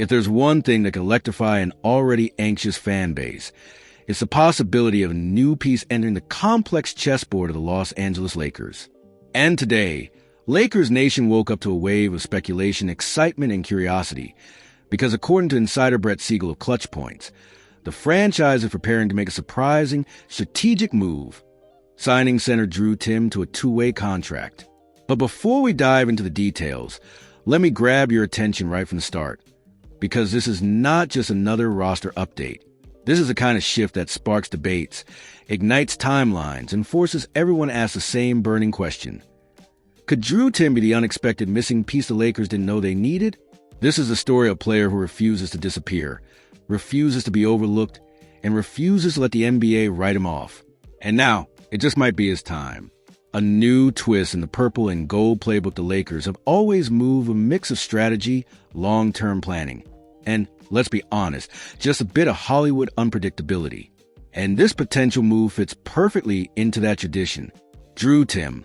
If there's one thing that can electrify an already anxious fan base, it's the possibility of a new piece entering the complex chessboard of the Los Angeles Lakers. And today, Lakers Nation woke up to a wave of speculation, excitement, and curiosity, because according to insider Brett Siegel of Clutch Points, the franchise is preparing to make a surprising, strategic move, signing center Drew Timme to a two-way contract. But before we dive into the details, let me grab your attention right from the start, because this is not just another roster update. This is the kind of shift that sparks debates, ignites timelines, and forces everyone to ask the same burning question. Could Drew Timme be the unexpected missing piece the Lakers didn't know they needed? This is the story of a player who refuses to disappear, refuses to be overlooked, and refuses to let the NBA write him off. And now, it just might be his time. A new twist in the purple and gold playbook the Lakers have always moved with a mix of strategy, long-term planning, and, let's be honest, just a bit of Hollywood unpredictability. And this potential move fits perfectly into that tradition. Drew Timme,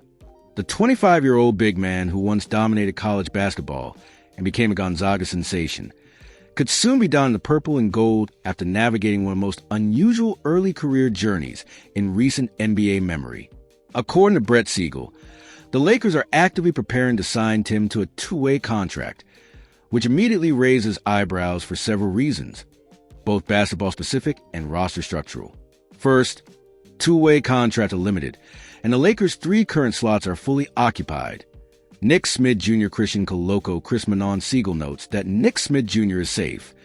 the 25-year-old big man who once dominated college basketball and became a Gonzaga sensation, could soon be donning the purple and gold after navigating one of the most unusual early career journeys in recent NBA memory. According to Brett Siegel, the Lakers are actively preparing to sign Timme to a two-way contract, which immediately raises eyebrows for several reasons, both basketball-specific and roster-structural. First, two-way contracts are limited, and the Lakers' 3 current slots are fully occupied. Nick Smith Jr. Christian Koloko Chris Manon Siegel notes that Nick Smith Jr. is safe,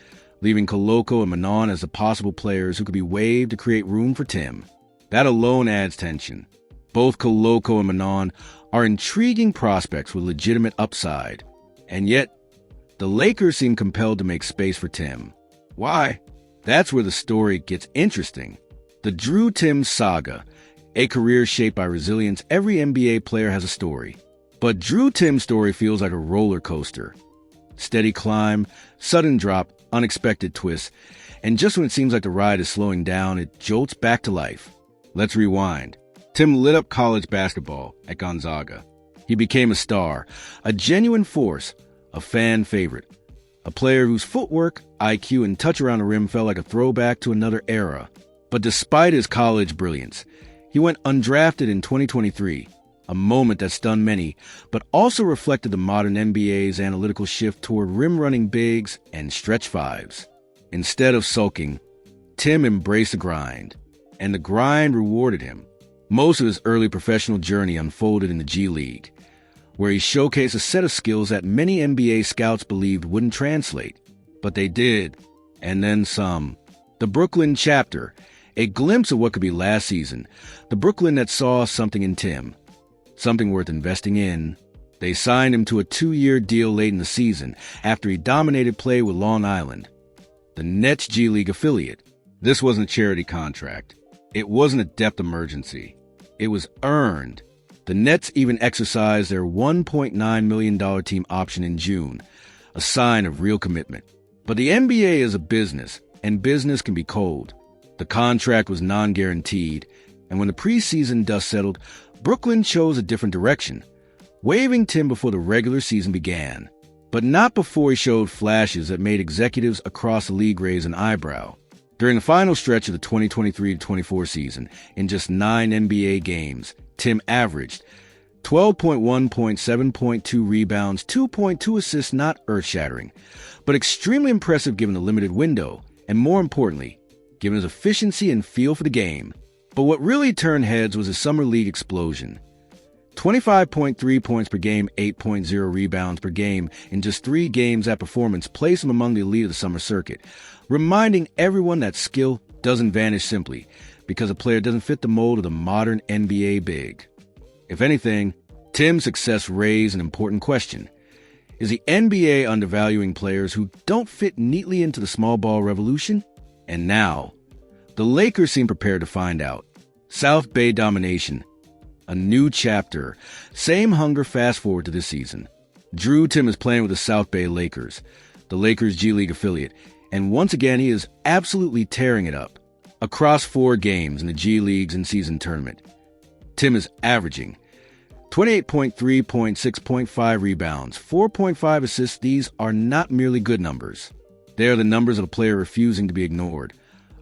leaving Koloko and Manon as the possible players who could be waived to create room for Timme. That alone adds tension. Both Koloko and Manon are intriguing prospects with legitimate upside, and yet the Lakers seem compelled to make space for Timme. Why? That's where the story gets interesting. The Drew Timme saga, a career shaped by resilience. Every NBA player has a story. But Drew Timme's story feels like a roller coaster. Steady climb, sudden drop, unexpected twist, and just when it seems like the ride is slowing down, it jolts back to life. Let's rewind. Timme lit up college basketball at Gonzaga. He became a star, a genuine force, a fan favorite, a player whose footwork, IQ, and touch around the rim felt like a throwback to another era. But despite his college brilliance, he went undrafted in 2023, a moment that stunned many, but also reflected the modern NBA's analytical shift toward rim-running bigs and stretch fives. Instead of sulking, Timme embraced the grind, and the grind rewarded him. Most of his early professional journey unfolded in the G League, where he showcased a set of skills that many NBA scouts believed wouldn't translate. But they did, and then some. The Brooklyn chapter, a glimpse of what could be last season, the Brooklyn that saw something in Timme, something worth investing in. They signed him to a 2-year deal late in the season after he dominated play with Long Island, the Nets G League affiliate. This wasn't a charity contract. It wasn't a depth emergency. It was earned. The Nets even exercised their $1.9 million team option in June, a sign of real commitment. But the NBA is a business, and business can be cold. The contract was non-guaranteed, and when the preseason dust settled, Brooklyn chose a different direction, waiving Timme before the regular season began. But not before he showed flashes that made executives across the league raise an eyebrow. During the final stretch of the 2023-24 season, in just 9 NBA games, Timme averaged 12.1 points, 7.2 rebounds, 2.2 assists, not earth-shattering, but extremely impressive given the limited window, and more importantly, given his efficiency and feel for the game. But what really turned heads was his summer league explosion. 25.3 points per game, 8.0 rebounds per game in just 3 games. That performance placed him among the elite of the summer circuit, reminding everyone that skill doesn't vanish simply because a player doesn't fit the mold of the modern NBA big. If anything, Timme's success raised an important question. Is the NBA undervaluing players who don't fit neatly into the small ball revolution? And now, the Lakers seem prepared to find out. South Bay domination. A new chapter. Same hunger fast forward to this season. Drew Timme is playing with the South Bay Lakers, the Lakers G League affiliate, and once again he is absolutely tearing it up. Across 4 games in the G League's in-season tournament, Timme is averaging 28.3 points, 6.5 rebounds, 4.5 assists. These are not merely good numbers. They are the numbers of a player refusing to be ignored,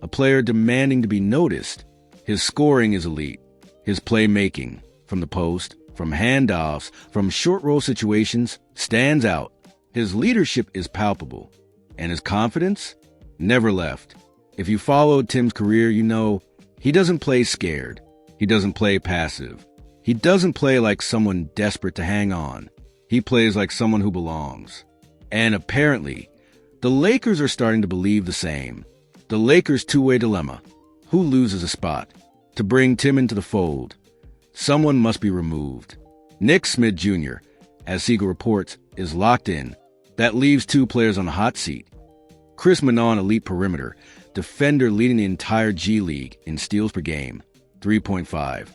a player demanding to be noticed. His scoring is elite. His playmaking, from the post, from handoffs, from short roll situations, stands out. His leadership is palpable, and his confidence never left. If you followed Timme's career, you know he doesn't play scared. He doesn't play passive. He doesn't play like someone desperate to hang on. He plays like someone who belongs. And apparently, the Lakers are starting to believe the same. The Lakers' two-way dilemma. Who loses a spot? To bring Timme into the fold, someone must be removed. Nick Smith Jr., as Siegel reports, is locked in. That leaves two players on the hot seat. Chris Manon, elite perimeter, defender leading the entire G League in steals per game, 3.5.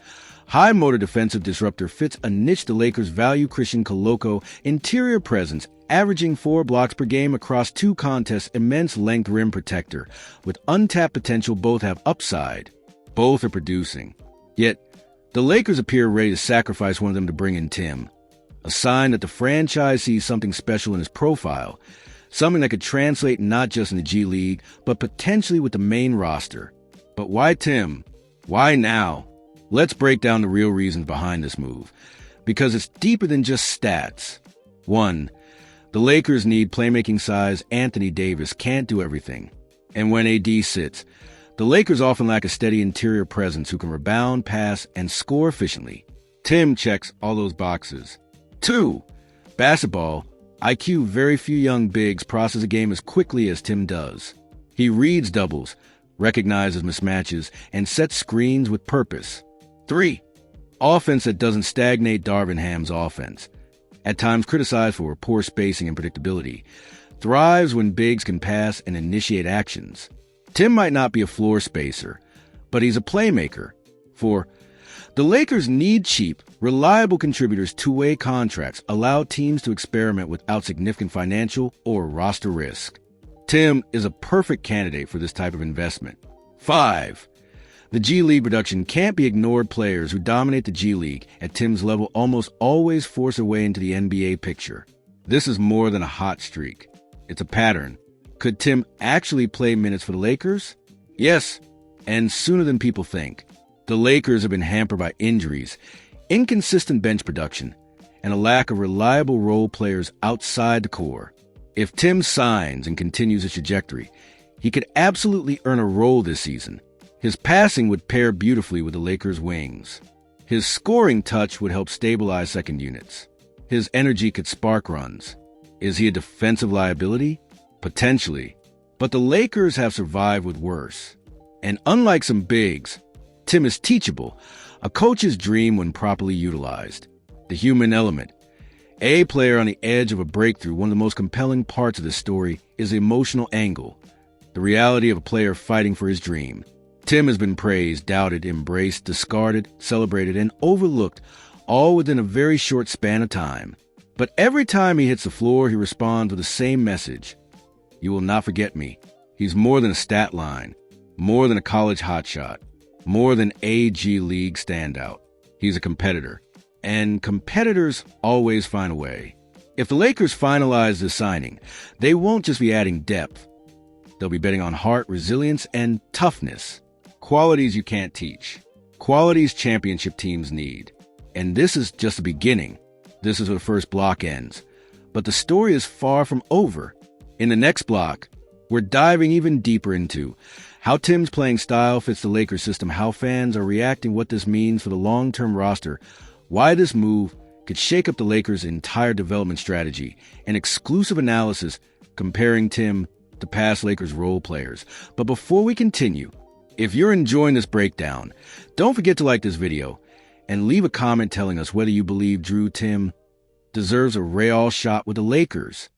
High motor defensive disruptor fits a niche the Lakers value. Christian Coloco, interior presence, averaging 4 blocks per game across 2 contests. Immense length rim protector. With untapped potential, both have upside. Both are producing. Yet, the Lakers appear ready to sacrifice one of them to bring in Timme. A sign that the franchise sees something special in his profile. Something that could translate not just in the G League, but potentially with the main roster. But why Timme? Why now? Let's break down the real reasons behind this move, because it's deeper than just stats. 1. The Lakers need playmaking size. Anthony Davis can't do everything. And when AD sits, the Lakers often lack a steady interior presence who can rebound, pass, and score efficiently. Timme checks all those boxes. 2. Basketball IQ. Very few young bigs process a game as quickly as Timme does. He reads doubles, recognizes mismatches, and sets screens with purpose. 3. Offense that doesn't stagnate. Darvin Ham's offense, at times criticized for poor spacing and predictability, thrives when bigs can pass and initiate actions. Timme might not be a floor spacer, but he's a playmaker. 4. The Lakers need cheap, reliable contributors. Two-way contracts allow teams to experiment without significant financial or roster risk. Timme is a perfect candidate for this type of investment. 5. The G League production can't be ignored. Players who dominate the G League at Timme's level almost always force their way into the NBA picture. This is more than a hot streak. It's a pattern. Could Timme actually play minutes for the Lakers? Yes, and sooner than people think. The Lakers have been hampered by injuries, inconsistent bench production, and a lack of reliable role players outside the core. If Timme signs and continues his trajectory, he could absolutely earn a role this season. His passing would pair beautifully with the Lakers' wings. His scoring touch would help stabilize second units. His energy could spark runs. Is he a defensive liability? Potentially. But the Lakers have survived with worse. And unlike some bigs, Timme is teachable, a coach's dream when properly utilized. The human element. A player on the edge of a breakthrough. One of the most compelling parts of this story is the emotional angle, the reality of a player fighting for his dream. Timme has been praised, doubted, embraced, discarded, celebrated, and overlooked, all within a very short span of time. But every time he hits the floor, he responds with the same message. You will not forget me. He's more than a stat line, more than a college hotshot, more than a G League standout. He's a competitor. And competitors always find a way. If the Lakers finalize this signing, they won't just be adding depth. They'll be betting on heart, resilience, and toughness. Qualities you can't teach. Qualities championship teams need. And this is just the beginning. This is where the first block ends. But the story is far from over. In the next block, we're diving even deeper into how Timme's playing style fits the Lakers system, how fans are reacting, what this means for the long-term roster, why this move could shake up the Lakers' entire development strategy, an exclusive analysis comparing Timme to past Lakers role players. But before we continue, if you're enjoying this breakdown, don't forget to like this video and leave a comment telling us whether you believe Timme deserves a Real shot with the Lakers.